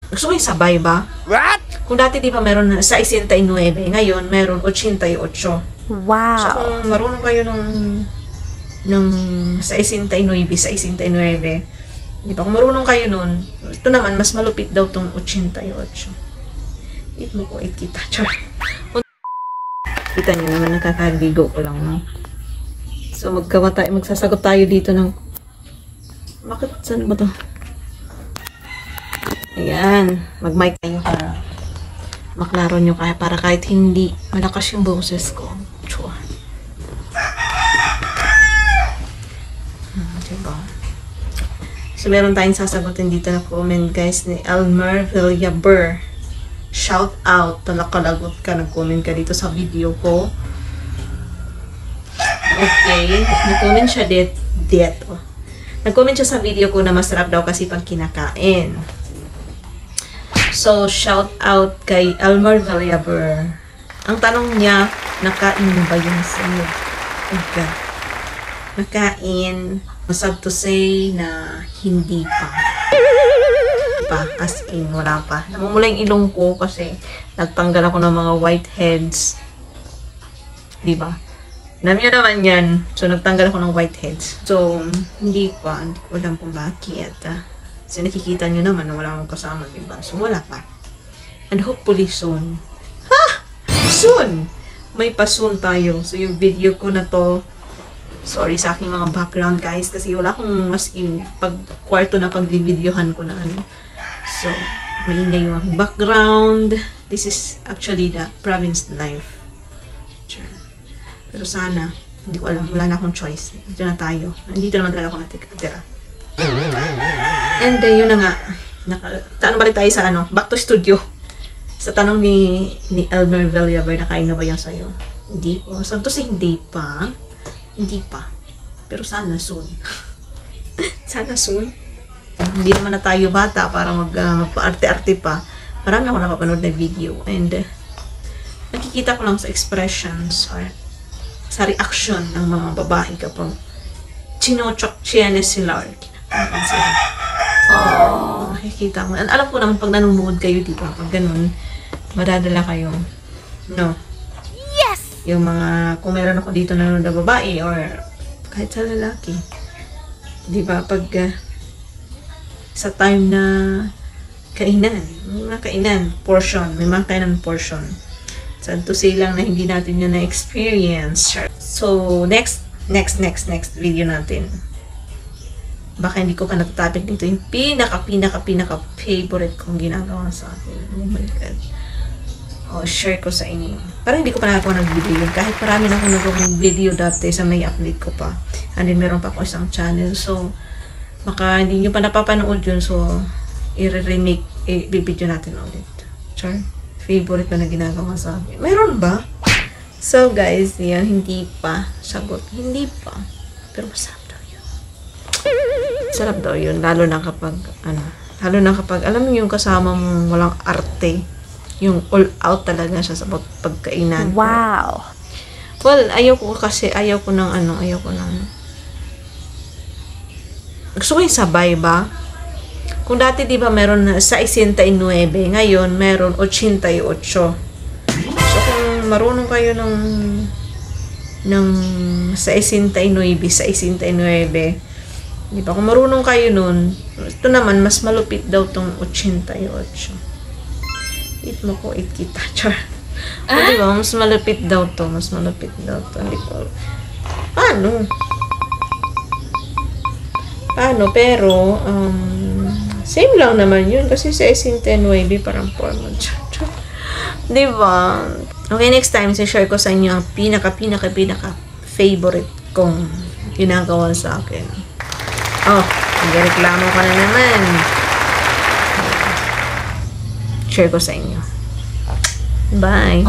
Gusto mo yung sabay ba? What? Kung dati di ba meron na 69, ngayon meron 88. Wow. So kung marunong kayo ng 69, 69, di ba? Kung marunong kayo nun, ito naman, mas malupit daw tong 88. Eat mo ko, eat kita. Char. Kita nyo naman, nakakaligo ko lang, no? So, magsasagot tayo dito ng... Bakit? Saan ba to? Ayan. Mag-mic tayo para maklaro nyo kaya para kahit hindi malakas yung boses ko. Chua. Diba? So, meron tayong sasagutin dito na comment, guys, ni Elmer Villaber. Shout out. Talakalagot ka. Nag-comment ka dito sa video ko. Okay. Nag-comment siya dito. Nag-comment siya sa video ko na masarap daw kasi pag kinakain. So, shout out kay Elmer Villaber. Ang tanong niya, nakain mo ba yung sa'yo? Okay. Nakain. Sad to say na hindi pa. As in, wala pa. Namumula yung ilong ko kasi nagtanggal ako ng mga whiteheads. Diba? Alam niyo naman yan. So, nagtanggal ako ng whiteheads. So, hindi pa. Hindi ko alam kung bakit. Kasi nakikita nyo naman na wala akong kasama, diba? So, wala pa. And hopefully soon. Ha! Soon! May pa-soon tayo. So, yung video ko na to, sorry sa aking mga background, guys. Kasi wala akong mas in pag kwarto na pag-videohan ko na ano. So, maingay yung aking background. This is actually the province life. Sure. Pero sana, hindi ko alam. Wala na akong choice. Dito na tayo. Nandito naman talaga ako natira. And yun na nga. Tanong balik tayo sa ano, back to studio. Sa tanong ni Elmer Villaber, nakain na ba yan sa'yo? Hindi po. So, to say, hindi pa. Hindi pa. Pero sana soon. Sana soon. Hindi naman na tayo bata para magpa-arte-arte pa. Marami ako napapanood na video. And nakikita ko lang sa expressions or sa reaction ng mga babae kapag chinochok sila or kinakain sila. Nakikita ko. Alam ko naman pag nanonood kayo dito, pag ganun, madadala kayo. No? Yes! Yung mga, kung meron ako dito nanonood na babae or kahit sa lalaki. Diba? Pag sa time na kainan, may mga kainan, portion, may mga kainan portion. Sad to say lang na hindi natin yun na-experience. So, next video natin. Baka hindi ko pa natatopic dito yung pinaka favorite kong ginagawa sa akin. Oh my God. O, share ko sa inyo. Parang hindi ko pa nakagawa ng video yun. Kahit marami na akong nagawang video dati sa may update ko pa. And then, meron pa ako isang channel. So, baka hindi nyo pa napapanood yun. So, i-remake, i-video natin ulit. Char? Favorite na ginagawa sa akin. Meron ba? So, guys, yan. Hindi pa. Sagot. Hindi pa. Pero masarap daw yun. Sarap daw yun. Lalo na kapag, alam mo yung kasama mong walang arte. Yung all out talaga siya sa pagkainan. Wow! Well, ayaw ko ng gusto ko yung sabay ba? Kung dati di ba meron na 69, ngayon meron 88. So kung marunong kayo ng 69, di ba? Kung marunong kayo nun, ito naman mas malupit daw tong 88. Eat mo ko, eat kita. Char. O di ba? Mas malupit daw to. Hindi ko. Paano? Pero, same lang naman yun. Kasi sa S9 parang formal. Diba? Okay, next time, share ko sa inyo ang pinaka favorite kong ginagawa sa akin. Oh, nagreklamo ka na naman. Share ko sa inyo. Bye!